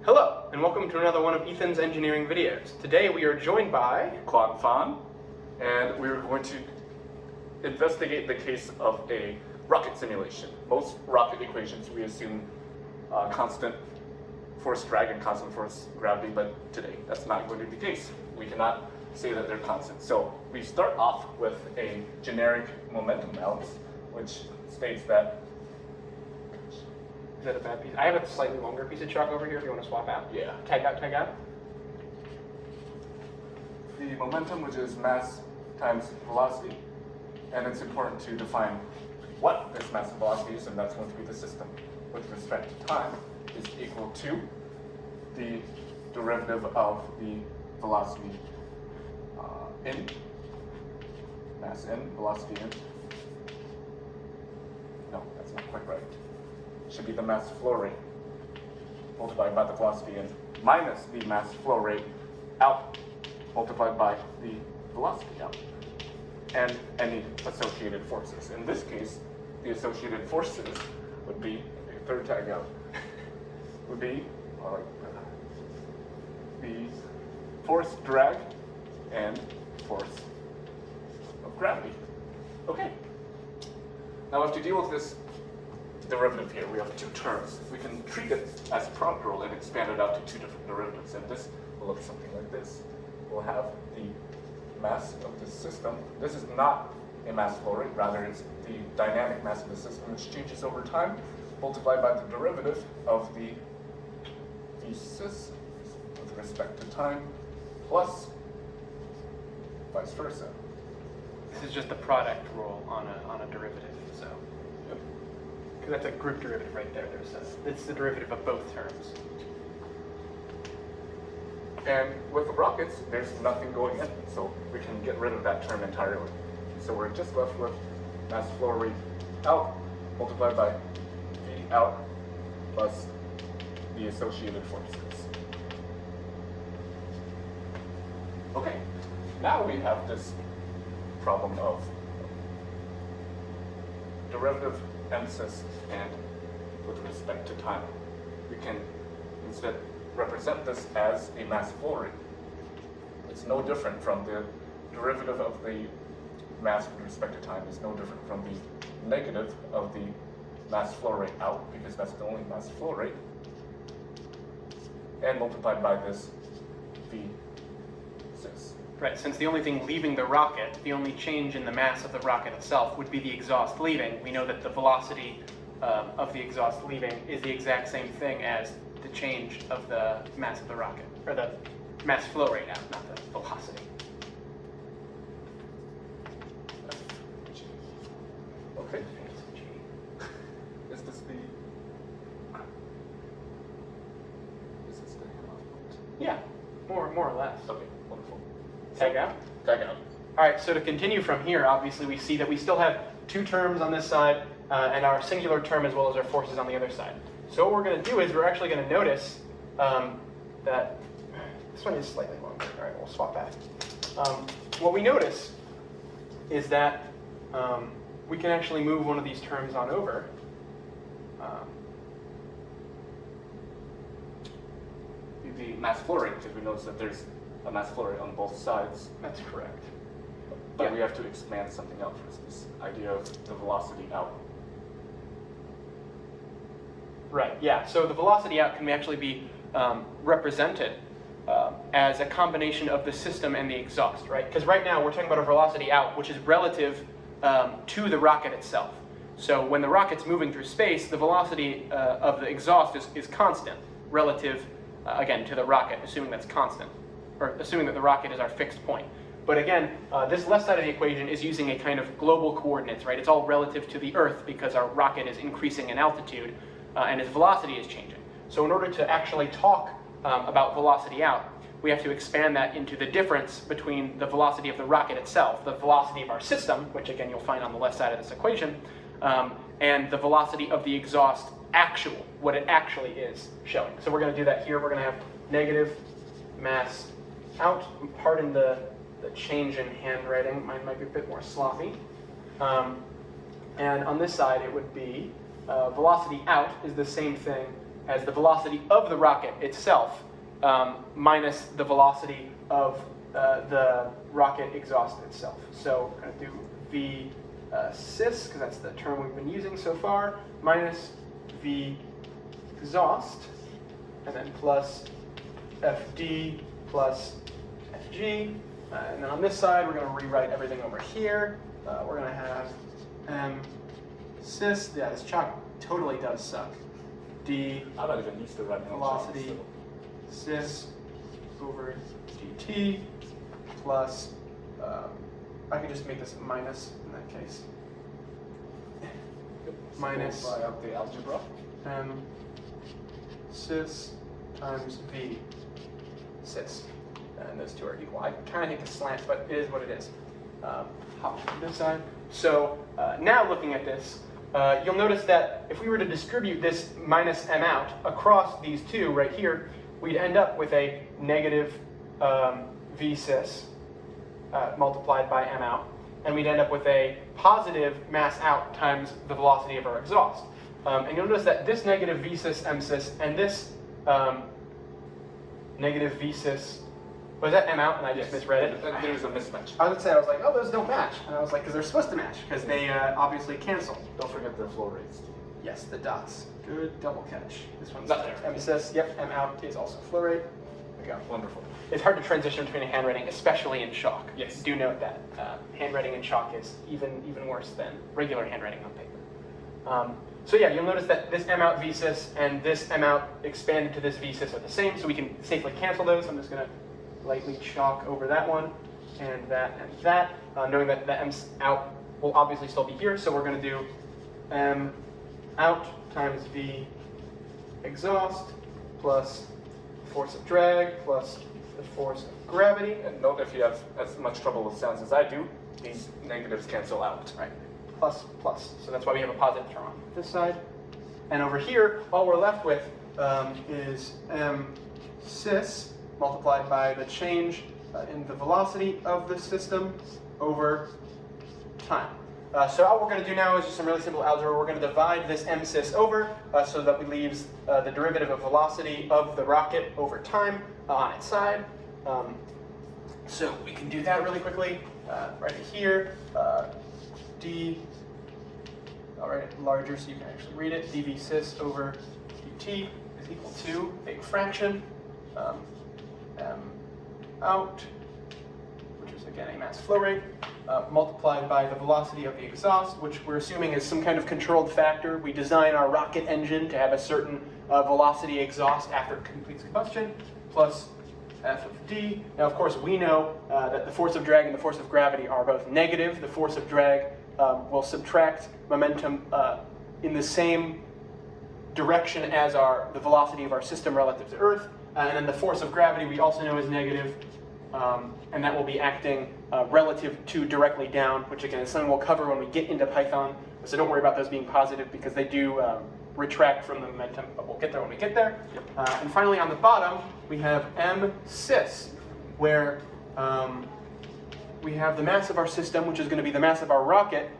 Hello, and welcome to another one of Ethan's engineering videos. Today we are joined by Quan Fan, and we're going to investigate the case of a rocket simulation. Most rocket equations we assume constant force drag and constant force gravity, but today that's not going to be the case. We cannot say that they're constant. So we start off with a generic momentum balance, which states that. Is that a bad piece? I have a slightly longer piece of chalk over here if you want to swap out. Yeah. Tag out, tag out. The momentum, which is mass times velocity, and it's important to define what this mass and velocity is, and that's going to be the system with respect to time is equal to the derivative of the velocity in, mass in, velocity in. No, that's not quite right. Should be the mass flow rate multiplied by the velocity in minus the mass flow rate out multiplied by the velocity out and any associated forces. In this case, the associated forces would be, third tag out, would be the force drag and force of gravity. Okay. Now we have to deal with this derivative here. We have two terms. We can treat it as product rule and expand it out to two different derivatives, and this will look something like this. We'll have the mass of the system. This is not a mass flow rate, rather it's the dynamic mass of the system, which changes over time, multiplied by the derivative of the sys with respect to time, plus vice versa. This is just the product rule on a derivative, so. Because that's a group derivative right there. It's the derivative of both terms. And with the rockets, there's nothing going in, so we can get rid of that term entirely. So we're just left with mass flow rate out multiplied by V out plus the associated forces. Okay, now we have this problem of derivative emphasis and with respect to time. We can instead represent this as a mass flow rate. It's no different from the derivative of the mass with respect to time. It's no different from the negative of the mass flow rate out, because that's the only mass flow rate, and multiplied by this V sys. Right, since the only thing leaving the rocket, the only change in the mass of the rocket itself would be the exhaust leaving, we know that the velocity of the exhaust leaving is the exact same thing as the change of the mass of the rocket, or the mass flow rate out, not the velocity. Okay. Is this the? Is this the? Yeah, more or less. Okay, wonderful. Tag out? Tag out. All right, so to continue from here, obviously we see that we still have two terms on this side and our singular term as well as our forces on the other side. So what we're going to do is we're actually going to notice that this one is slightly longer. All right, we'll swap that. What we notice is that we can actually move one of these terms on over. The mass flow rate, because we notice that there's a mass flow rate on both sides. That's correct. But Yeah. we have to expand something else, this idea of the velocity out. Right, yeah. So the velocity out can actually be represented as a combination of the system and the exhaust, right? Because right now we're talking about a velocity out, which is relative to the rocket itself. So when the rocket's moving through space, the velocity of the exhaust is constant relative, again, to the rocket, assuming that's constant, or assuming that the rocket is our fixed point. But again, this left side of the equation is using a kind of global coordinates, right? It's all relative to the Earth because our rocket is increasing in altitude and its velocity is changing. So in order to actually talk about velocity out, we have to expand that into the difference between the velocity of the rocket itself, the velocity of our system, which again you'll find on the left side of this equation, and the velocity of the exhaust actual, what it actually is showing. So we're going to do that here. We're going to have negative mass out. Pardon the change in handwriting. Mine might be a bit more sloppy. And on this side, it would be velocity out is the same thing as the velocity of the rocket itself minus the velocity of the rocket exhaust itself. So we're going to do V sys, because that's the term we've been using so far, minus V exhaust, and then plus FD plus FG. And then on this side, we're going to rewrite everything over here. We're going to have M sys. Yeah, this chalk totally does suck. D I'm not even used to writing on velocity chalk, sys over dt plus, I could just make this minus in that case. so Minus we'll try out the algebra. M sys times V sys. And those two are equal. I kind of hate the slant, but it is what it is. Hop to this side. So now looking at this, you'll notice that if we were to distribute this minus m out across these two right here, we'd end up with a negative v sys multiplied by m out, and we'd end up with a positive mass out times the velocity of our exhaust. And you'll notice that this negative v sys m sys and this negative v sys, was that m out and I just misread it? There's a mismatch. I was like, oh, those don't match. And I was like, because they're supposed to match, because they obviously cancel. Don't forget the flow rates. Yes, the dots. Good double catch. This one's Not there. there. M sys, yep, M out is also flow rate. There we go. Wonderful. It's hard to transition between a handwriting, especially in chalk. Yes. Do note that. Handwriting in chalk is even worse than regular handwriting on paper. So yeah, you'll notice that this M out V sys and this M out expanded to this V sys are the same, so we can safely cancel those. I'm just going to lightly chalk over that one and that, knowing that the M out will obviously still be here, so we're going to do M out times V exhaust plus force of drag plus the force of gravity. And note, if you have as much trouble with sounds as I do, these negatives cancel out. Right, plus, plus. So that's why we have a positive term on this side. And over here, all we're left with is M sys multiplied by the change in the velocity of the system over time. So all we're going to do now is just some really simple algebra. We're going to divide this M sys over so that we leaves the derivative of velocity of the rocket over time on its side. So we can do that really quickly. Right here, d, I'll write it larger so you can actually read it. dv sys over dt is equal to a fraction m out, which is again a mass flow rate, multiplied by the velocity of the exhaust, which we're assuming is some kind of controlled factor. We design our rocket engine to have a certain velocity exhaust after it completes combustion, plus f of d. Now, of course, we know that the force of drag and the force of gravity are both negative. The force of drag will subtract momentum in the same direction as the velocity of our system relative to Earth. And then the force of gravity we also know is negative, and that will be acting relative to directly down, which again is something we'll cover when we get into Python. So don't worry about those being positive because they do retract from the momentum, but we'll get there when we get there. And finally on the bottom, we have M sys, where we have the mass of our system, which is going to be the mass of our rocket,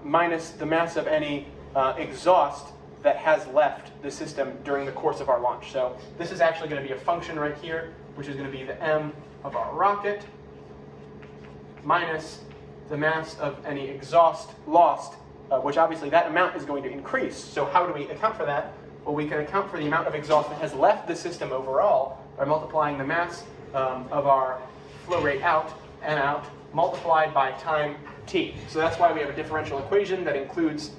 minus the mass of any exhaust that has left the system during the course of our launch. So this is actually going to be a function right here, which is going to be the M of our rocket minus the mass of any exhaust lost, which obviously that amount is going to increase. So how do we account for that? Well, we can account for the amount of exhaust that has left the system overall by multiplying the mass of our flow rate out, M out, multiplied by time t. So that's why we have a differential equation that includes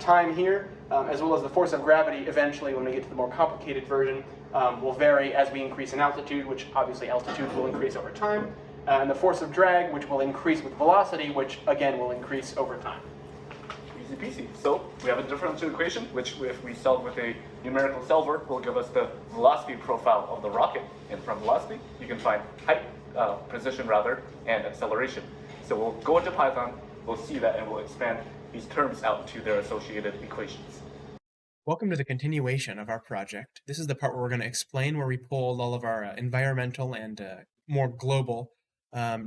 time here, as well as the force of gravity eventually when we get to the more complicated version will vary as we increase in altitude, which obviously altitude will increase over time, and the force of drag, which will increase with velocity, which again will increase over time. Easy peasy. So we have a differential equation, which if we solve with a numerical solver, will give us the velocity profile of the rocket. And from velocity, you can find height, position rather, and acceleration. So we'll go into Python, we'll see that, and we'll expand these terms out to their associated equations. Welcome to the continuation of our project. This is the part where we're going to explain where we pulled all of our environmental and more global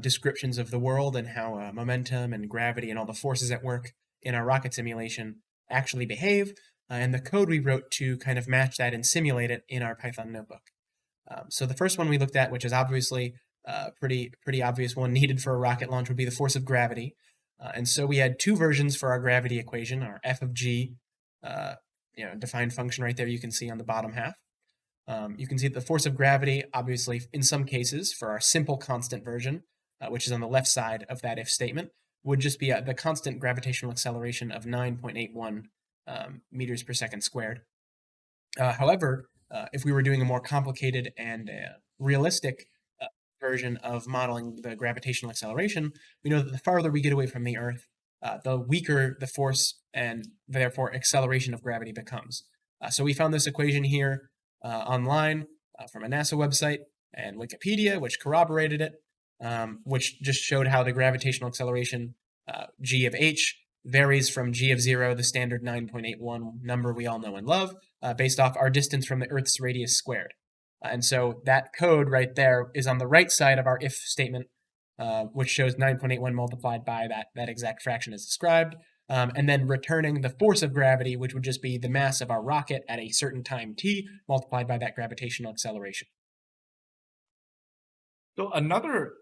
descriptions of the world and how momentum and gravity and all the forces at work in our rocket simulation actually behave, and the code we wrote to kind of match that and simulate it in our Python notebook. So the first one we looked at, which is obviously a pretty obvious one needed for a rocket launch, would be the force of gravity. And so we had two versions for our gravity equation, our f of g, defined function right there you can see on the bottom half. You can see that the force of gravity, obviously, in some cases, for our simple constant version, which is on the left side of that if statement, would just be the constant gravitational acceleration of 9.81 meters per second squared. However, if we were doing a more complicated and realistic version of modeling the gravitational acceleration, we know that the farther we get away from the Earth, the weaker the force and therefore acceleration of gravity becomes. So we found this equation here online from a NASA website and Wikipedia, which corroborated it, which just showed how the gravitational acceleration g of h varies from g of 0, the standard 9.81 number we all know and love, based off our distance from the Earth's radius squared. And so that code right there is on the right side of our if statement, which shows 9.81 multiplied by that exact fraction as described, and then returning the force of gravity, which would just be the mass of our rocket at a certain time t multiplied by that gravitational acceleration. So another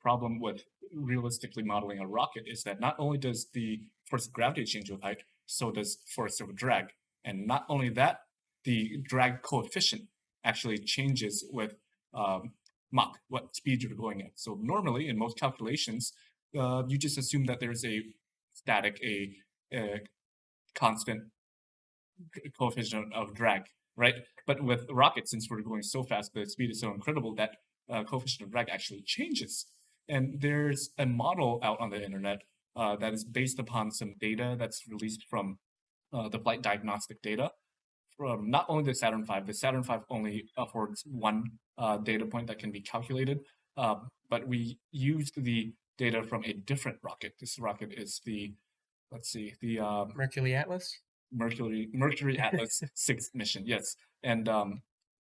problem with realistically modeling a rocket is that not only does the force of gravity change with height, so does force of drag. And not only that, the drag coefficient actually changes with Mach, what speed you're going at. So normally, in most calculations, you just assume that there's a static, a constant coefficient of drag, right? But with rockets, since we're going so fast, the speed is so incredible that coefficient of drag actually changes. And there's a model out on the internet that is based upon some data that's released from the flight diagnostic data from not only the Saturn V. The Saturn V only affords one data point that can be calculated, but we used the data from a different rocket. This rocket is the Mercury Atlas? Mercury Atlas 6 mission, yes. And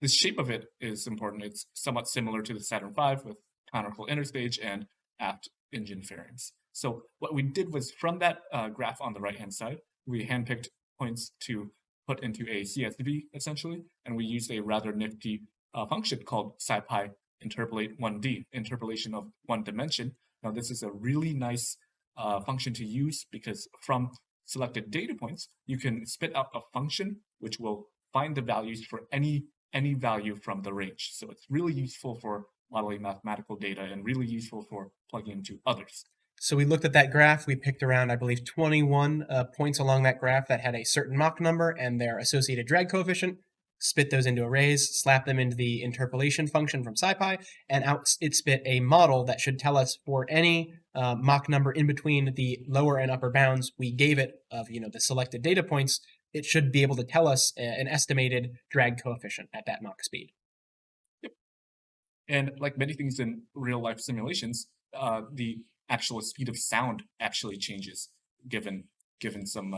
the shape of it is important. It's somewhat similar to the Saturn V with conical interstage and aft engine fairings. So what we did was from that graph on the right-hand side, we handpicked points to put into a CSV, essentially, and we used a rather nifty function called SciPy interpolate 1D, interpolation of one dimension. Now, this is a really nice function to use because from selected data points, you can spit out a function which will find the values for any value from the range. So it's really useful for modeling mathematical data and really useful for plugging into others. So we looked at that graph. We picked around, I believe, 21 points along that graph that had a certain Mach number and their associated drag coefficient, spit those into arrays, slap them into the interpolation function from SciPy, and out it spit a model that should tell us for any Mach number in between the lower and upper bounds we gave it of the selected data points. It should be able to tell us an estimated drag coefficient at that Mach speed. Yep. And like many things in real life simulations, the actual speed of sound actually changes given some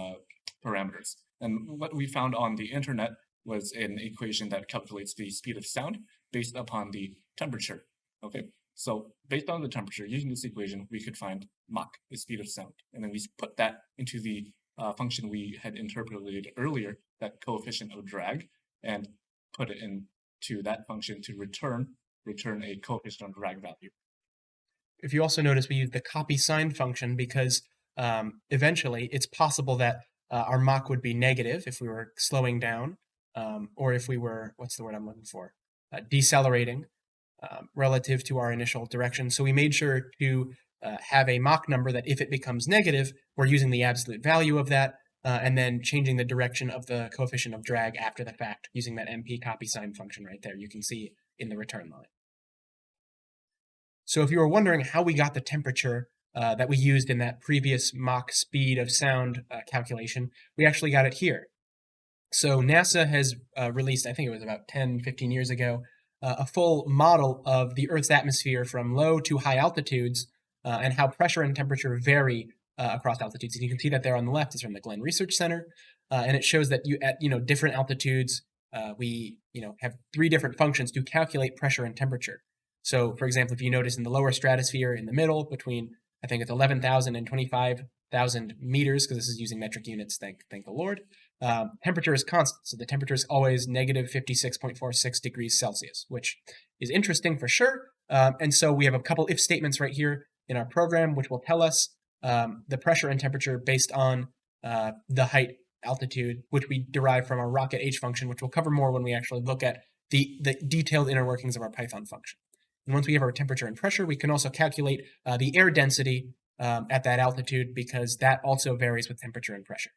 parameters. And what we found on the internet was an equation that calculates the speed of sound based upon the temperature. Okay, so based on the temperature, using this equation, we could find Mach, the speed of sound. And then we put that into the function we had interpolated earlier, that coefficient of drag, and put it into that function to return a coefficient of drag value. If you also notice, we use the copy sign function because eventually it's possible that our Mach would be negative if we were slowing down, or if we were, what's the word I'm looking for? Decelerating relative to our initial direction. So we made sure to have a Mach number that if it becomes negative, we're using the absolute value of that, and then changing the direction of the coefficient of drag after the fact using that MP copy sign function right there. You can see in the return line. So if you were wondering how we got the temperature that we used in that previous Mach speed of sound calculation, we actually got it here. So NASA has released, I think it was about 10, 15 years ago, a full model of the Earth's atmosphere from low to high altitudes and how pressure and temperature vary across altitudes. And you can see that there on the left is from the Glenn Research Center, and it shows that at different altitudes we have three different functions to calculate pressure and temperature. So, for example, if you notice in the lower stratosphere in the middle between, I think it's 11,000 and 25,000 meters, because this is using metric units, thank the Lord, temperature is constant. So the temperature is always negative 56.46 degrees Celsius, which is interesting for sure. And so we have a couple if statements right here in our program, which will tell us the pressure and temperature based on the height, altitude, which we derive from our rocket H function, which we'll cover more when we actually look at the detailed inner workings of our Python function. And once we have our temperature and pressure, we can also calculate the air density at that altitude, because that also varies with temperature and pressure.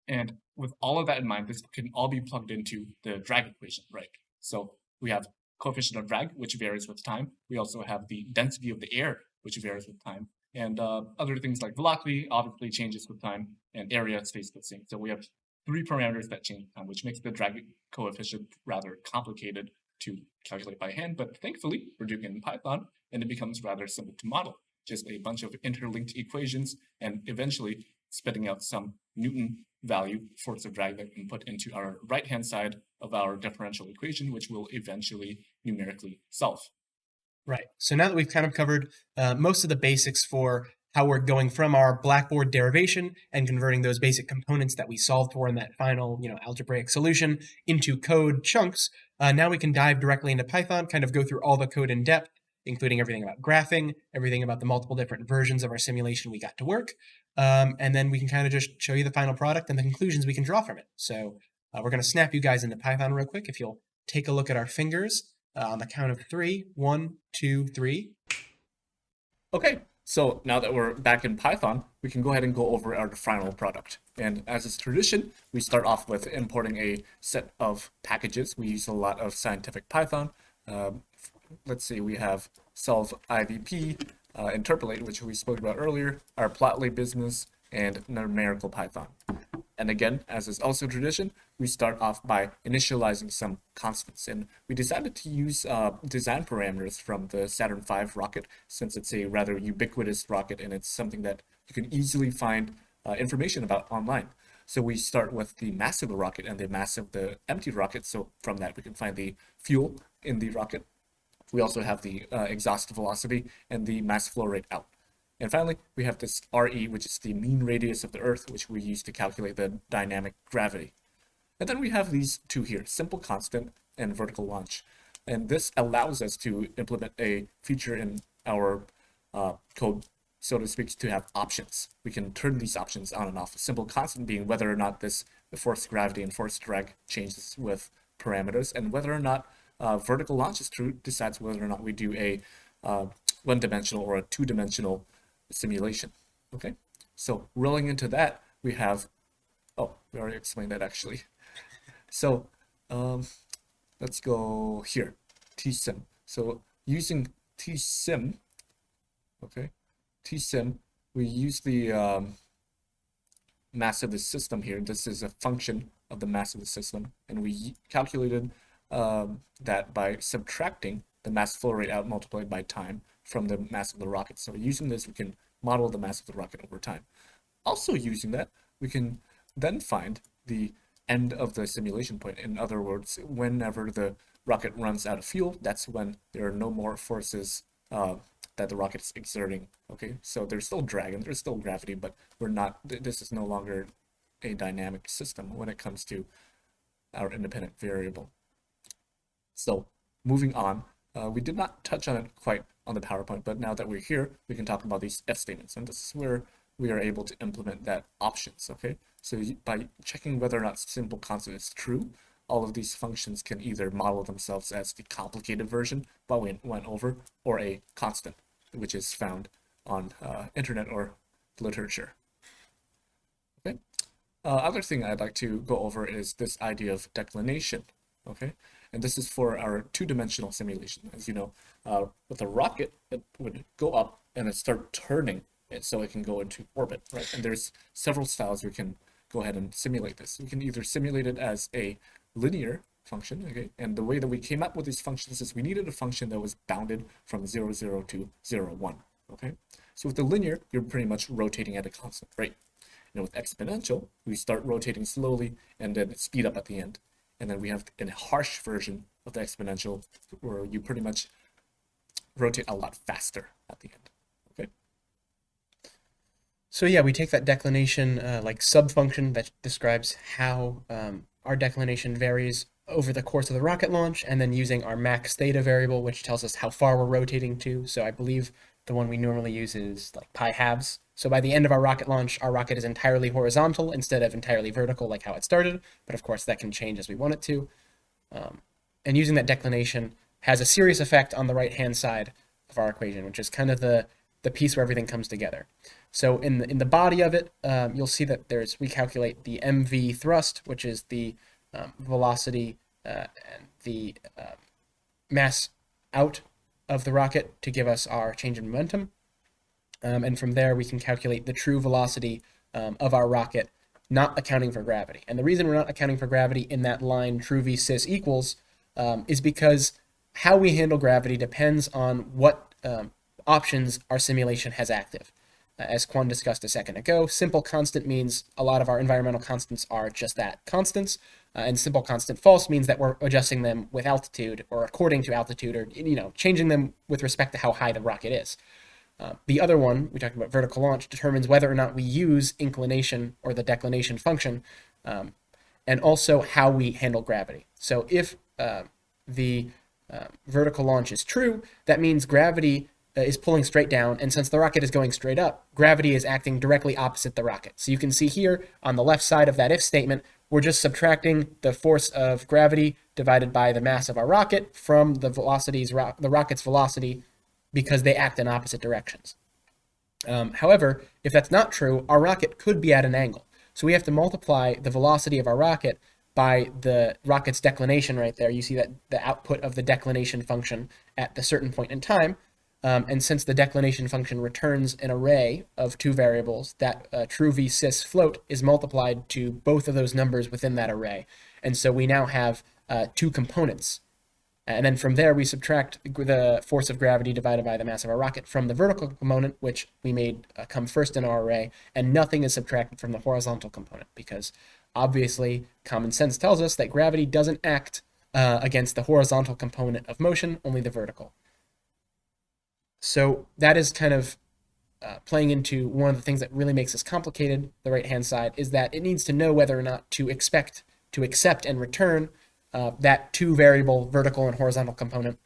And with all of that in mind, this can all be plugged into the drag equation, right? So we have coefficient of drag, which varies with time. We also have the density of the air, which varies with time. And other things like velocity obviously changes with time, and area stays the same. So we have 3 parameters that change with time, which makes the drag coefficient rather complicated to calculate by hand. But thankfully, we're doing it in Python, and it becomes rather simple to model. Just a bunch of interlinked equations, and eventually spitting out some Newton value, force of drag, that we can put into our right-hand side of our differential equation, which we'll eventually numerically solve. Right. So now that we've kind of covered most of the basics for how we're going from our Blackboard derivation and converting those basic components that we solved for in that final, algebraic solution into code chunks, now we can dive directly into Python, kind of go through all the code in depth, including everything about graphing, everything about the multiple different versions of our simulation we got to work. And then we can kind of just show you the final product and the conclusions we can draw from it. So we're going to snap you guys into Python real quick. If you'll take a look at our fingers on the count of 3, 1, 2, 3. Okay, so now that we're back in Python, we can go ahead and go over our final product. And as is tradition, we start off with importing a set of packages. We use a lot of scientific Python. Let's see, we have solve IVP, interpolate, which we spoke about earlier, our Plotly business, and numerical Python. And again, as is also tradition, we start off by initializing some constants. And we decided to use design parameters from the Saturn V rocket, since it's a rather ubiquitous rocket and it's something that you can easily find information about online. So we start with the mass of the rocket and the mass of the empty rocket. So from that, we can find the fuel in the rocket. We also have the exhaust velocity and the mass flow rate out. And finally, we have this RE, which is the mean radius of the Earth, which we use to calculate the dynamic gravity. And then we have these two here, simple constant and vertical launch. And this allows us to implement a feature in our code, so to speak, to have options. We can turn these options on and off. A simple constant being whether or not the force of gravity and force drag changes with parameters, and whether or not vertical launch is true decides whether or not we do a one-dimensional or a two-dimensional simulation. Okay, so rolling into that, we have, we already explained that actually. So let's go here, tsim. So using tsim, okay, tsim, we use the mass of the system here. This is a function of the mass of the system, and we calculated that by subtracting the mass flow rate out multiplied by time from the mass of the rocket. So using this, we can model the mass of the rocket over time. Also using that, we can then find the end of the simulation point. In other words, whenever the rocket runs out of fuel, that's when there are no more forces that the rocket is exerting. Okay, so there's still drag and there's still gravity, but this is no longer a dynamic system when it comes to our independent variable. So moving on, we did not touch on it quite on the PowerPoint, but now that we're here, we can talk about these if statements, and this is where we are able to implement that options. Okay, so by checking whether or not simple constant is true, all of these functions can either model themselves as the complicated version, what we went over, or a constant, which is found on internet or literature. Okay, other thing I'd like to go over is this idea of declination. Okay, and this is for our two-dimensional simulation. As you know, with a rocket, it would go up and it start turning it so it can go into orbit, right? And there's several styles we can go ahead and simulate this. We can either simulate it as a linear function, okay? And the way that we came up with these functions is we needed a function that was bounded from 0, 0 to 0, 1, okay? So with the linear, you're pretty much rotating at a constant rate. And with exponential, we start rotating slowly and then speed up at the end. And then we have a harsh version of the exponential where you pretty much rotate a lot faster at the end, okay? So yeah, we take that declination like subfunction that describes how our declination varies over the course of the rocket launch, and then using our max theta variable, which tells us how far we're rotating to. So I believe the one we normally use is like pi halves. So by the end of our rocket launch, our rocket is entirely horizontal instead of entirely vertical like how it started. But of course, that can change as we want it to. And using that declination has a serious effect on the right-hand side of our equation, which is kind of the piece where everything comes together. So in the body of it, you'll see that we calculate the mv thrust, which is the velocity and the mass out of the rocket to give us our change in momentum. And from there, we can calculate the true velocity of our rocket, not accounting for gravity. And the reason we're not accounting for gravity in that line true v cis equals is because how we handle gravity depends on what options our simulation has active. As Quan discussed a second ago, simple constant means a lot of our environmental constants are just that, constants, and simple constant false means that we're adjusting them with altitude or according to altitude, or changing them with respect to how high the rocket is. The other one, we talked about vertical launch, determines whether or not we use inclination or the declination function, and also how we handle gravity. So if the vertical launch is true, that means gravity is pulling straight down, and since the rocket is going straight up, gravity is acting directly opposite the rocket. So you can see here on the left side of that if statement, we're just subtracting the force of gravity divided by the mass of our rocket from the rocket's velocity, because they act in opposite directions. However, if that's not true, our rocket could be at an angle. So we have to multiply the velocity of our rocket by the rocket's declination right there. You see that the output of the declination function at the certain point in time. And since the declination function returns an array of two variables, that true v cis float is multiplied to both of those numbers within that array. And so we now have two components. And then from there, we subtract the force of gravity divided by the mass of our rocket from the vertical component, which we made come first in our array, and nothing is subtracted from the horizontal component, because obviously common sense tells us that gravity doesn't act against the horizontal component of motion, only the vertical. So that is kind of playing into one of the things that really makes this complicated, the right-hand side, is that it needs to know whether or not to accept and return that two variable vertical and horizontal component,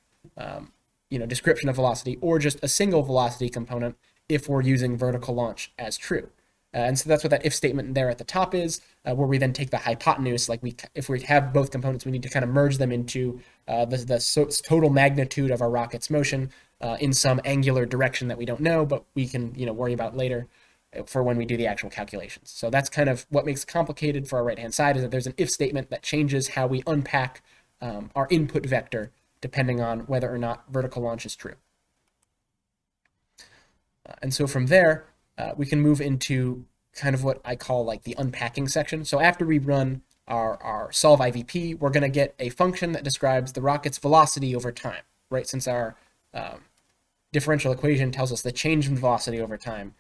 description of velocity, or just a single velocity component if we're using vertical launch as true. And so that's what that if statement there at the top is, where we then take the hypotenuse, if we have both components, we need to kind of merge them into the total magnitude of our rocket's motion in some angular direction that we don't know, but we can worry about later for when we do the actual calculations. So that's kind of what makes it complicated for our right-hand side, is that there's an if statement that changes how we unpack our input vector depending on whether or not vertical launch is true. And so from there, we can move into kind of what I call like the unpacking section. So after we run our solve IVP, we're going to get a function that describes the rocket's velocity over time, right? Since our differential equation tells us the change in velocity over time,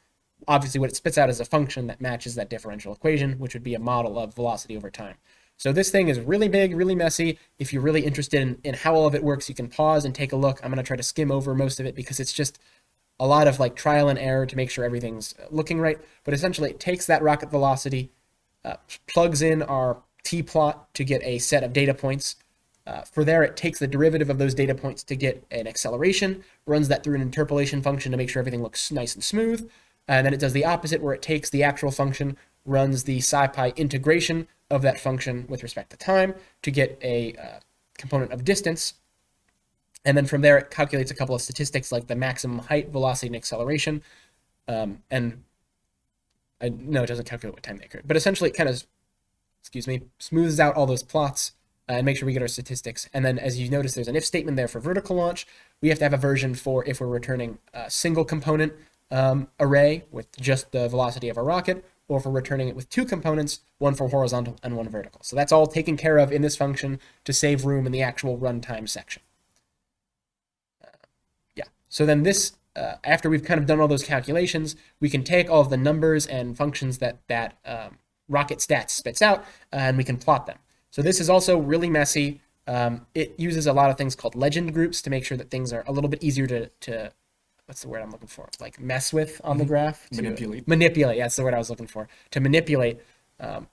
obviously what it spits out is a function that matches that differential equation, which would be a model of velocity over time. So this thing is really big, really messy. If you're really interested in how all of it works, you can pause and take a look. I'm going to try to skim over most of it because it's just a lot of like trial and error to make sure everything's looking right. But essentially it takes that rocket velocity, plugs in our t-plot to get a set of data points. For there, it takes the derivative of those data points to get an acceleration, runs that through an interpolation function to make sure everything looks nice and smooth. And then it does the opposite, where it takes the actual function, runs the SciPy integration of that function with respect to time to get a component of distance. And then from there, it calculates a couple of statistics like the maximum height, velocity, and acceleration. No, it doesn't calculate what time they occurred. But essentially, it kind of, smooths out all those plots and make sure we get our statistics. And then as you notice, there's an if statement there for vertical launch. We have to have a version for if we're returning a single component array with just the velocity of a rocket, or if we're returning it with two components, one for horizontal and one vertical. So that's all taken care of in this function to save room in the actual runtime section. So then this, after we've kind of done all those calculations, we can take all of the numbers and functions that rocket stats spits out, and we can plot them. So this is also really messy. It uses a lot of things called legend groups to make sure that things are a little bit easier to what's the word I'm looking for? Like mess with on the graph. Manipulate. Manipulate. Yeah, that's the word I was looking for. To manipulate.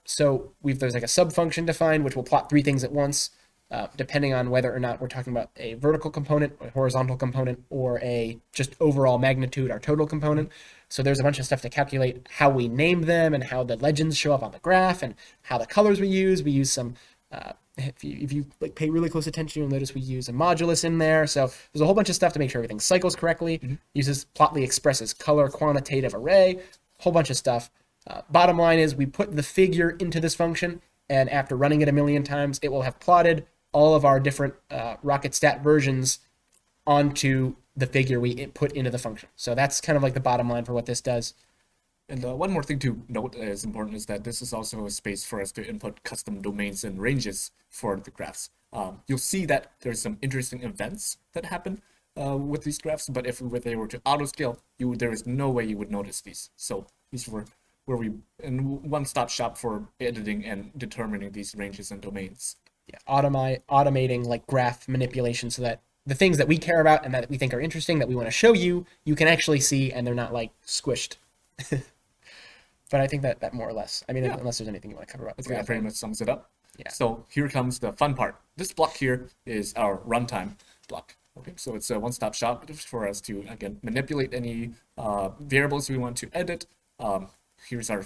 So there's like a sub function defined, which will plot three things at once, depending on whether or not we're talking about a vertical component, a horizontal component, or a just overall magnitude, our total component. So there's a bunch of stuff to calculate how we name them and how the legends show up on the graph and how the colors we use. We use some, if you like pay really close attention, you'll notice we use a modulus in there. So there's a whole bunch of stuff to make sure everything cycles correctly. Uses Plotly expresses color quantitative array, whole bunch of stuff. Bottom line is we put the figure into this function, and after running it a million times, it will have plotted all of our different rocket stat versions onto the figure we put into the function. So that's kind of like the bottom line for what this does. And one more thing to note is important is that this is also a space for us to input custom domains and ranges for the graphs. You'll see that there's some interesting events that happen with these graphs, but if they were to auto scale, there is no way you would notice these. So these were where we in one-stop shop for editing and determining these ranges and domains. Yeah, automating like graph manipulation so that the things that we care about and that we think are interesting that we want to show you, you can actually see and they're not like squished. But I think that more or less, I mean, Yeah. unless there's anything you want to cover about the I think that graph. pretty much sums it up. Yeah. So here comes the fun part. This block here is our runtime block. Okay, so it's a one-stop shop for us to, again, manipulate any variables we want to edit. Here's our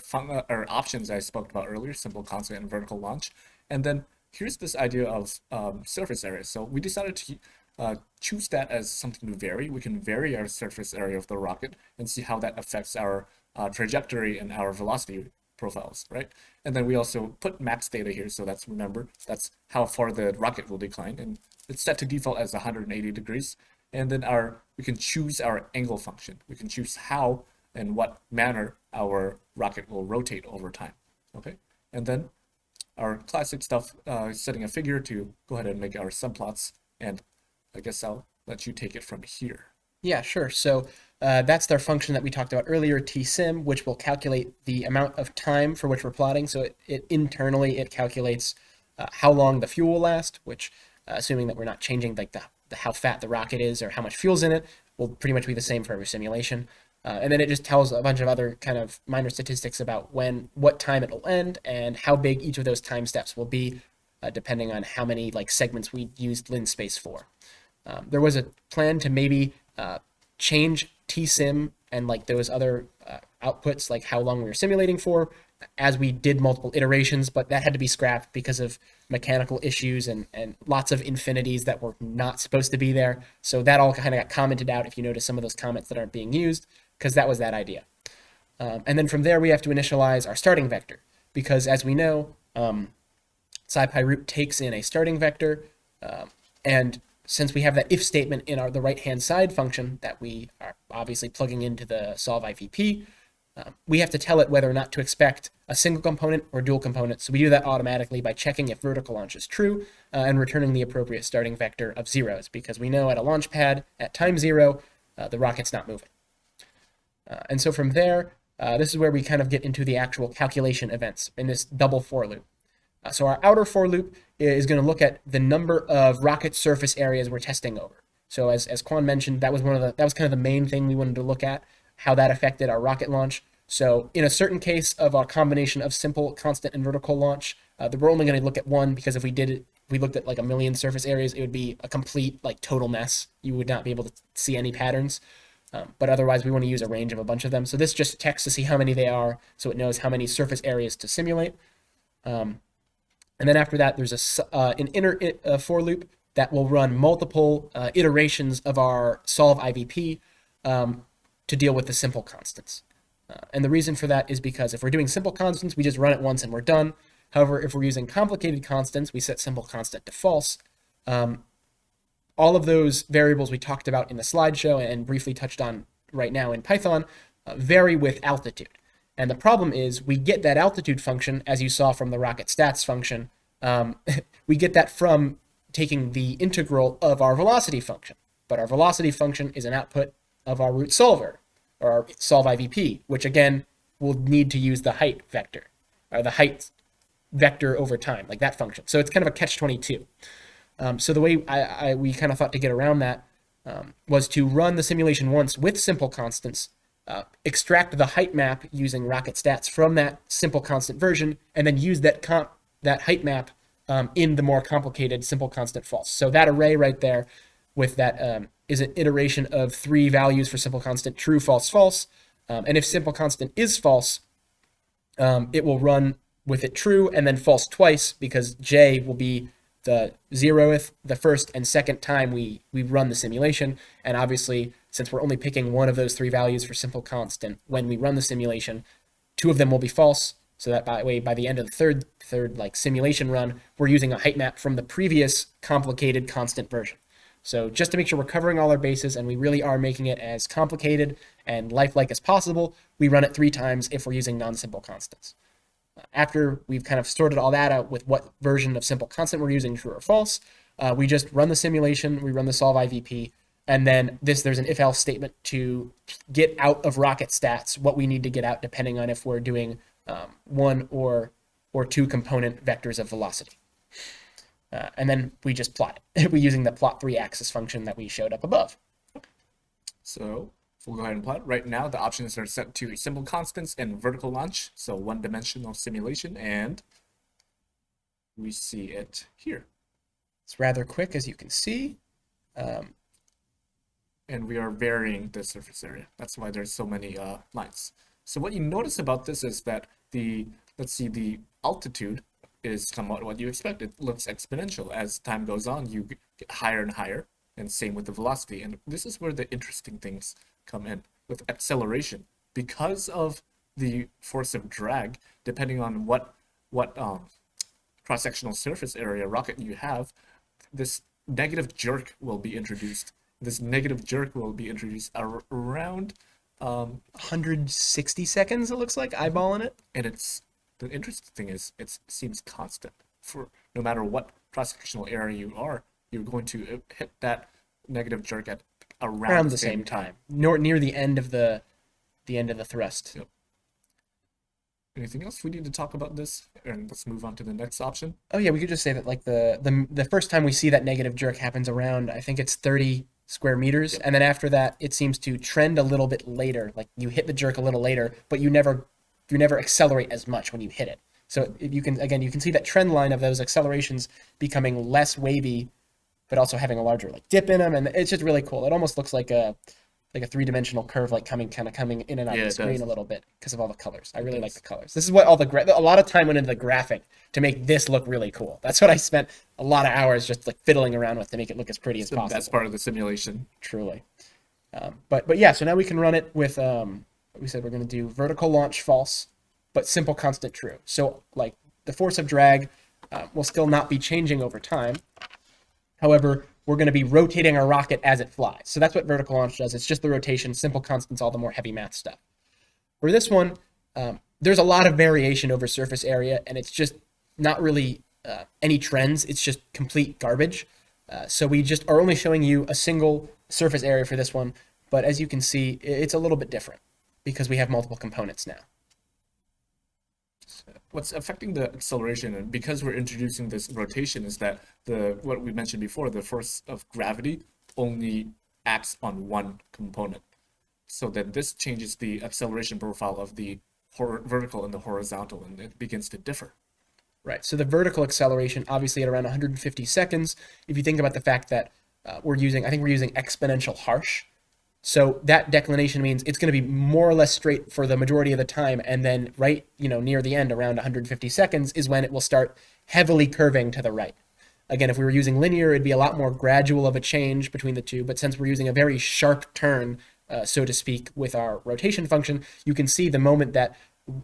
options I spoke about earlier, simple, constant, and vertical launch. And then here's this idea of surface area. So we decided to choose that as something to vary. We can vary our surface area of the rocket and see how that affects our trajectory and our velocity profiles, right? And then we also put max data here, so remember, that's how far the rocket will decline, and it's set to default as 180 degrees. And then we can choose our angle function. We can choose how and what manner our rocket will rotate over time, okay? And then our classic stuff, setting a figure to go ahead and make our subplots, and I guess I'll let you take it from here. Yeah, sure. So that's their function that we talked about earlier, tsim, which will calculate the amount of time for which we're plotting. So it internally, it calculates how long the fuel will last, which assuming that we're not changing like the how fat the rocket is or how much fuel's in it, will pretty much be the same for every simulation. And then it just tells a bunch of other kind of minor statistics about what time it will end and how big each of those time steps will be, depending on how many like segments we used linspace for. There was a plan to maybe change tsim and like those other outputs, like how long we were simulating for, as we did multiple iterations, but that had to be scrapped because of mechanical issues and lots of infinities that were not supposed to be there. So that all kind of got commented out if you notice some of those comments that aren't being used, because that was that idea. And then from there, we have to initialize our starting vector, because as we know, SciPy root takes in a starting vector, and since we have that if statement in the right-hand side function that we are obviously plugging into the solve IVP, we have to tell it whether or not to expect a single component or dual component. So we do that automatically by checking if vertical launch is true and returning the appropriate starting vector of zeros, because we know at a launch pad at time 0, the rocket's not moving. And so from there, this is where we kind of get into the actual calculation events in this double for loop. So our outer for loop is going to look at the number of rocket surface areas we're testing over. So as Quan mentioned, that was kind of the main thing we wanted to look at, how that affected our rocket launch. So in a certain case of our combination of simple, constant, and vertical launch, we're only going to look at one, because if we looked at like a million surface areas, it would be a complete like total mess. You would not be able to see any patterns. But otherwise, we want to use a range of a bunch of them. So this just checks to see how many they are, so it knows how many surface areas to simulate. And then after that, there's an inner for loop that will run multiple iterations of our solve IVP to deal with the simple constants. And the reason for that is because if we're doing simple constants, we just run it once and we're done. However, if we're using complicated constants, we set simple constant to false. All of those variables we talked about in the slideshow and briefly touched on right now in Python vary with altitude. And the problem is we get that altitude function, as you saw from the rocket stats function, we get that from taking the integral of our velocity function. But our velocity function is an output of our root solver, or our solve IVP, which again will need to use the height vector, or the height vector over time, like that function. So it's kind of a catch-22. So the way we kind of thought to get around that was to run the simulation once with simple constants, extract the height map using rocket stats from that simple constant version, and then use that height map in the more complicated simple constant false. So that array right there with that is an iteration of 3 values for simple constant: true, false, false. And if simple constant is false, it will run with it true and then false twice, because j will be the 0th, the first and second time we run the simulation. And obviously, since we're only picking one of those 3 values for simple constant, when we run the simulation, 2 of them will be false. So that by the end of the third like simulation run, we're using a height map from the previous complicated constant version. So just to make sure we're covering all our bases and we really are making it as complicated and lifelike as possible, we run it 3 times if we're using non-simple constants. After we've kind of sorted all that out with what version of simple constant we're using, true or false, we just run the simulation, we run the solve IVP, and then there's an if-else statement to get out of rocket stats what we need to get out depending on if we're doing 1 or 2 component vectors of velocity. And then we just plot it. We're using the plot3 axis function that we showed up above. So we'll go ahead and plot. Right now, the options are set to simple constants and vertical launch, so one-dimensional simulation, and we see it here. It's rather quick, as you can see. And we are varying the surface area. That's why there's so many lines. So what you notice about this is that the altitude is somewhat what you expect. It looks exponential. As time goes on, you get higher and higher, and same with the velocity. And this is where the interesting things come in with acceleration. Because of the force of drag, depending on what cross-sectional surface area rocket you have, this negative jerk will be introduced. This negative jerk will be introduced around 160 seconds, it looks like, eyeballing it. And the interesting thing is it seems constant. For no matter what cross-sectional area you are, you're going to hit that negative jerk at around the same time. Near the end of the thrust. Yep. Anything else we need to talk about this? And let's move on to the next option. Oh yeah, we could just say that like the first time we see that negative jerk happens around, I think it's 30 square meters. Yep. And then after that, it seems to trend a little bit later. Like you hit the jerk a little later, but you never accelerate as much when you hit it. So you can see that trend line of those accelerations becoming less wavy, but also having a larger like dip in them, and it's just really cool. It almost looks like a 3-dimensional curve, like coming in and out of the screen a little bit because of all the colors. I really like the colors. This is what a lot of time went into the graphic to make this look really cool. That's what I spent a lot of hours just like fiddling around with to make it look as pretty as possible. That's part of the simulation. Truly. But yeah, so now we can run it with we said we're going to do vertical launch false, but simple constant true. So like the force of drag will still not be changing over time. However, we're going to be rotating our rocket as it flies. So that's what vertical launch does. It's just the rotation, simple constants, all the more heavy math stuff. For this one, there's a lot of variation over surface area, and it's just not really any trends. It's just complete garbage. So we just are only showing you a single surface area for this one. But as you can see, it's a little bit different because we have multiple components now. What's affecting the acceleration, and because we're introducing this rotation, is that what we mentioned before, the force of gravity only acts on one component. So then this changes the acceleration profile of the vertical and the horizontal, and it begins to differ. Right. So the vertical acceleration, obviously at around 150 seconds, if you think about the fact that we're using exponential harsh. So that declination means it's going to be more or less straight for the majority of the time, and then near the end, around 150 seconds, is when it will start heavily curving to the right. Again, if we were using linear, it'd be a lot more gradual of a change between the two, but since we're using a very sharp turn, so to speak, with our rotation function, you can see the moment that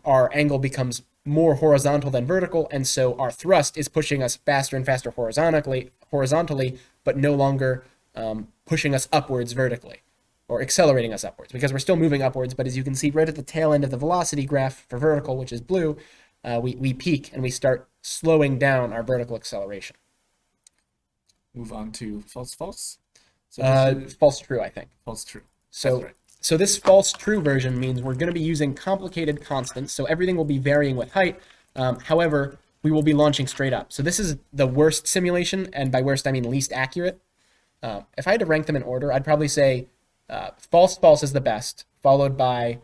our angle becomes more horizontal than vertical, and so our thrust is pushing us faster and faster horizontally, but no longer pushing us upwards vertically, or accelerating us upwards, because we're still moving upwards. But as you can see right at the tail end of the velocity graph for vertical, which is blue, we peak and we start slowing down our vertical acceleration. Move on to false. So false true, I think. False true. So, right. So this false true version means we're going to be using complicated constants, so everything will be varying with height. However, we will be launching straight up. So this is the worst simulation, and by worst I mean least accurate. If I had to rank them in order, I'd probably say false, false is the best, followed by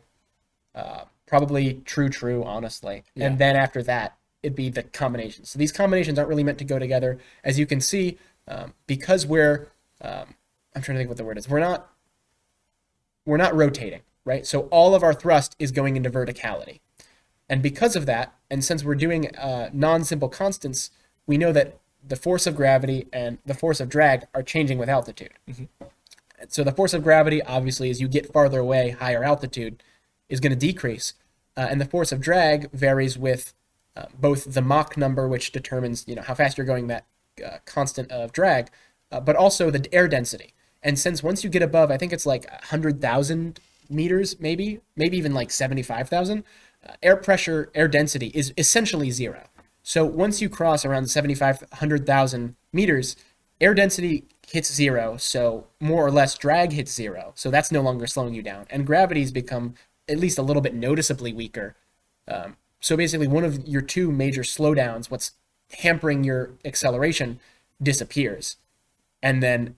probably true, true, honestly. Yeah. And then after that, it'd be the combinations. So these combinations aren't really meant to go together. As you can see, because I'm trying to think what the word is. We're not rotating, right? So all of our thrust is going into verticality. And because of that, and since we're doing non-simple constants, we know that the force of gravity and the force of drag are changing with altitude. So the force of gravity, obviously, as you get farther away, higher altitude, is going to decrease. And the force of drag varies with both the Mach number, which determines how fast you're going, that constant of drag, but also the air density. And since once you get above, I think it's like 100,000 meters, maybe even like 75,000, air pressure, air density is essentially zero. So once you cross around 100,000 meters, air density hits zero. So more or less drag hits zero. So that's no longer slowing you down. And gravity's become at least a little bit noticeably weaker. So basically one of your two major slowdowns, what's hampering your acceleration, disappears. And then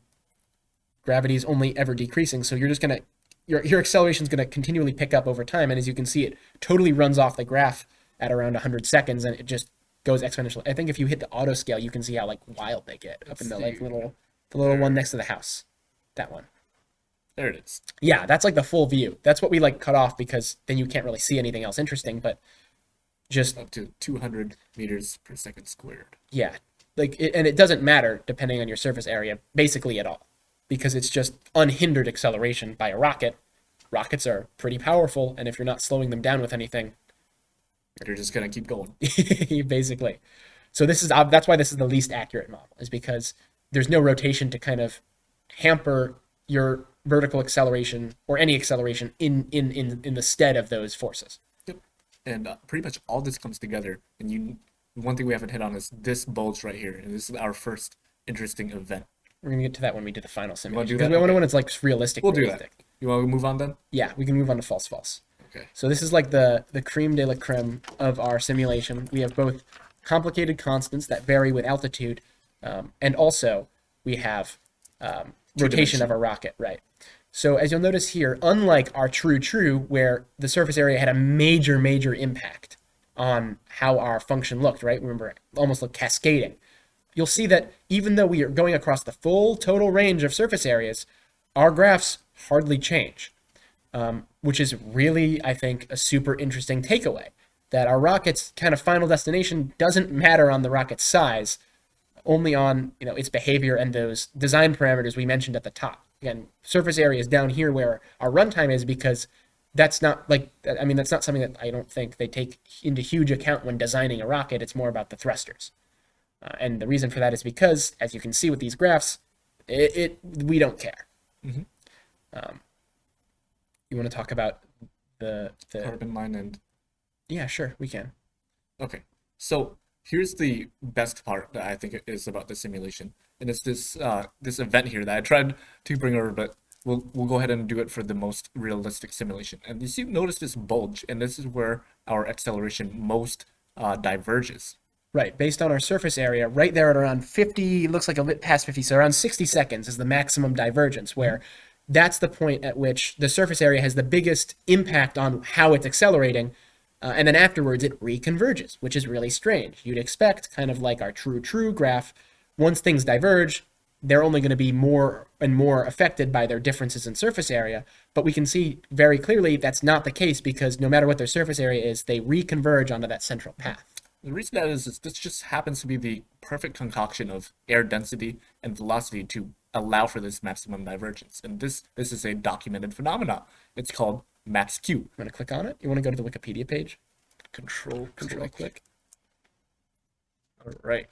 gravity is only ever decreasing. So you're just going to, your acceleration is going to continually pick up over time. And as you can see, it totally runs off the graph at around 100 seconds and it just goes exponentially. I think if you hit the auto scale, you can see how like wild they get up in the like the little one next to the house. That one. There it is. Yeah, that's like the full view. That's what we like cut off because then you can't really see anything else interesting, but just Up to 200 meters per second squared. yeah, and it doesn't matter depending on your surface area basically at all because it's just unhindered acceleration by a rocket. Rockets are pretty powerful, and if you're not slowing them down with anything, You're just gonna keep going. basically. So that's why this is the least accurate model, is because there's no rotation to kind of hamper your vertical acceleration or any acceleration in the stead of those forces. And pretty much all this comes together. And one thing we haven't hit on is this bulge right here. And this is our first interesting event. We're gonna get to that when we do the final simulation. do Because that? we want Okay. when it's like realistic. We'll do realistic. that. You want to move on then? Yeah, we can move on to false false. Okay. So this is like the creme de la creme of our simulation. We have both complicated constants that vary with altitude, and also we have rotation of a rocket, right? So as you'll notice here, unlike our true, where the surface area had a major impact on how our function looked, right? Remember, it almost looked cascading. You'll see that even though we are going across the full total range of surface areas, our graphs hardly change, which is really, I think, a super interesting takeaway, that our rocket's kind of final destination doesn't matter on the rocket's size, only on its behavior and those design parameters we mentioned at the top. Again, surface area is down here where our runtime is, because that's not that's not something that I don't think they take into huge account when designing a rocket. It's more about the thrusters. And the reason for that is because, as you can see with these graphs, we don't care. Mm-hmm. You want to talk about the Carbon line and... Yeah, sure, we can. Okay. So here's the best part that I think is about the simulation. And it's this event here that I tried to bring over, but we'll go ahead and do it for the most realistic simulation. And you see, notice this bulge, and this is where our acceleration most diverges. Right, based on our surface area, right there at around 50, looks like a bit past 50, so around 60 seconds is the maximum divergence, where that's the point at which the surface area has the biggest impact on how it's accelerating, and then afterwards it reconverges, which is really strange. You'd expect, kind of like our true graph, once things diverge, they're only going to be more and more affected by their differences in surface area. But we can see very clearly that's not the case, because no matter what their surface area is, they reconverge onto that central path. The reason that is this just happens to be the perfect concoction of air density and velocity to allow for this maximum divergence. And this is a documented phenomenon. It's called max-q. You want to click on it? You want to go to the Wikipedia page? Control click. All right.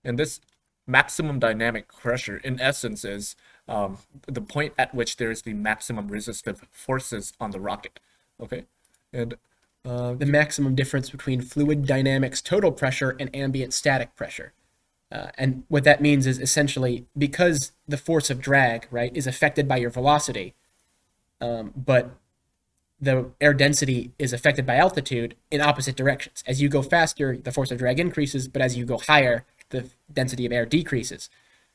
And this maximum dynamic pressure, in essence, is the point at which there is the maximum resistive forces on the rocket. Okay? And The maximum difference between fluid dynamics total pressure and ambient static pressure. And what that means is essentially, because the force of drag, right, is affected by your velocity, but the air density is affected by altitude in opposite directions. As you go faster, the force of drag increases, but as you go higher, the density of air decreases.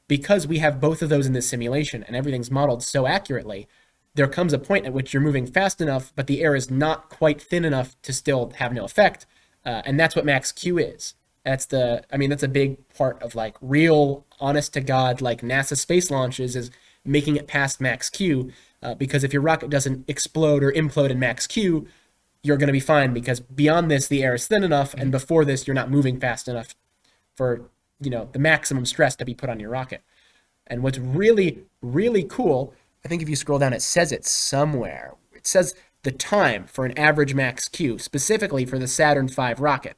because we have both of those in this simulation and everything's modeled so accurately, there comes a point at which you're moving fast enough, but the air is not quite thin enough to still have no effect. And that's what max Q is. That's a big part of like real, honest to God, like NASA space launches is making it past max Q. Because if your rocket doesn't explode or implode in max Q, you're going to be fine, because beyond this, the air is thin enough. And before this, you're not moving fast enough for, the maximum stress to be put on your rocket. And what's really, really cool, I think if you scroll down, it says it somewhere. It says the time for an average max Q, specifically for the Saturn V rocket.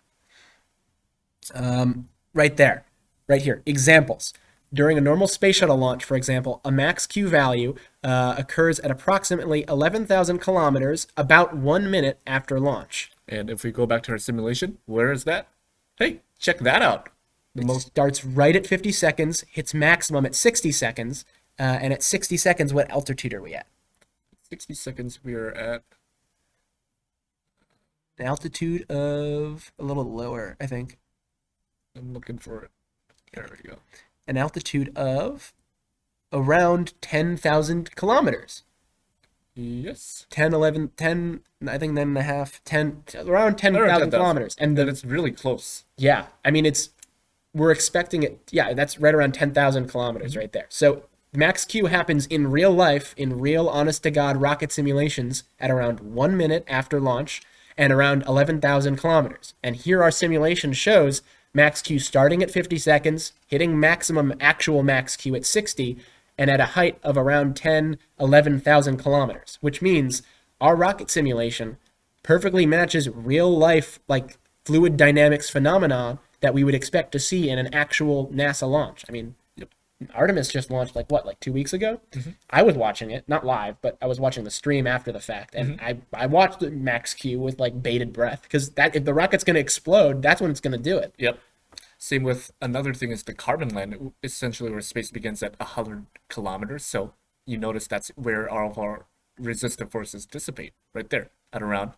Right there, right here. Examples. During a normal space shuttle launch, for example, a max Q value occurs at approximately 11,000 kilometers, about 1 minute after launch. And if we go back to our simulation, where is that? Hey, check that out. The most starts right at 50 seconds, hits maximum at 60 seconds, and at 60 seconds, what altitude are we at? 60 seconds, we are at... An altitude of a little lower, I think. I'm looking for it. There we go. An altitude of around 10,000 kilometers. Yes. 10, 11, 10, I think 9.5, 10, around 10,000 10,000. kilometers. And And it's really close. yeah, I mean, we're expecting it, yeah, that's right around 10,000 kilometers right there. So max Q happens in real life, in real honest to God rocket simulations at around 1 minute after launch and around 11,000 kilometers. And here our simulation shows max Q starting at 50 seconds, hitting maximum actual max Q at 60, and at a height of around 10, 11,000 kilometers, which means our rocket simulation perfectly matches real life, like fluid dynamics phenomenon that we would expect to see in an actual NASA launch. I mean, Artemis just launched like 2 weeks ago? Mm-hmm. I was watching it, not live, but I was watching the stream after the fact, and I watched the max Q with like bated breath, because that if the rocket's going to explode, that's when it's going to do it. Yep. Same with another thing is the Kármán line, essentially where space begins at 100 kilometers. So you notice that's where all of our resistive forces dissipate, right there at around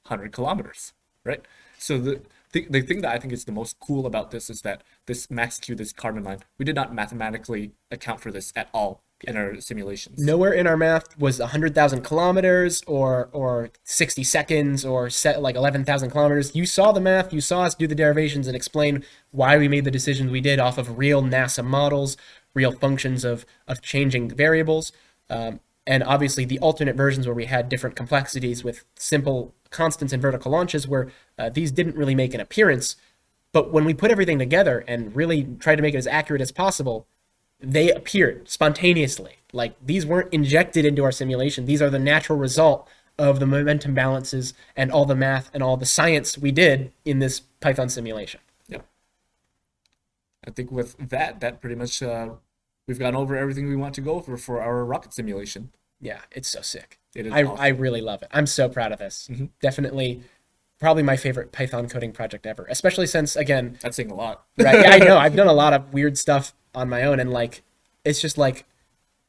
100 kilometers, right? So the thing that I think is the most cool about this is that this max Q, this Kármán line, we did not mathematically account for this at all in our simulations. Nowhere in our math was 100,000 kilometers or 60 seconds or set like 11,000 kilometers. You saw the math, you saw us do the derivations and explain why we made the decisions we did off of real NASA models, real functions of changing variables. And obviously the alternate versions where we had different complexities with simple constants and vertical launches where these didn't really make an appearance. But when we put everything together and really tried to make it as accurate as possible, they appeared spontaneously. Like, these weren't injected into our simulation. These are the natural result of the momentum balances and all the math and all the science we did in this Python simulation. Yep. I think with that pretty much we've gone over everything we want to go over for our rocket simulation. Yeah, it's so sick. It is I awesome. really love it. I'm so proud of this. Definitely, probably my favorite Python coding project ever, especially since, again, That's saying a lot. right? Yeah, I know. I've done a lot of weird stuff on my own, and like, it's just like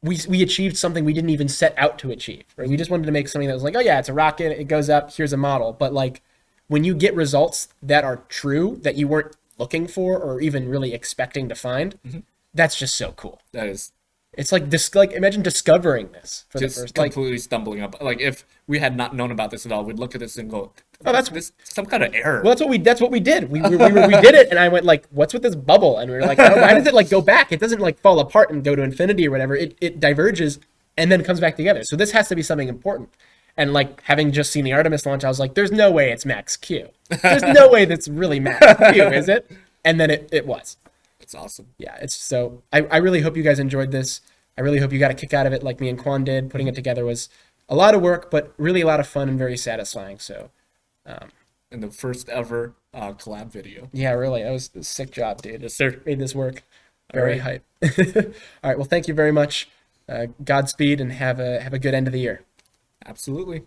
we achieved something we didn't even set out to achieve. Right? We just wanted to make something that was like, oh yeah, it's a rocket, it goes up, here's a model. But like, when you get results that are true, that you weren't looking for or even really expecting to find, that's just so cool. That is It's like imagine discovering this for the just first like. completely stumbling up. Like if we had not known about this at all, we'd look at this and go, Oh, that's- this some kind of error. Well, that's what we did. We did it, and I went like, "What's with this bubble?" And we were like, "Why does it like go back? It doesn't like fall apart and go to infinity or whatever. It diverges and then comes back together. So this has to be something important." And like having just seen the Artemis launch, I was like, "There's no way it's max Q. There's no way that's really max Q, is it?" And then it was. It's awesome. Yeah, it's so. I really hope you guys enjoyed this. I really hope you got a kick out of it, like me and Quan did. Putting it together was a lot of work, but really a lot of fun and very satisfying. So. And the first ever collab video. Yeah, really. That was a sick job, dude. Yes, sir. Made this work. Very right. hype. All right. Well, thank you very much. Godspeed and have a good end of the year. Absolutely.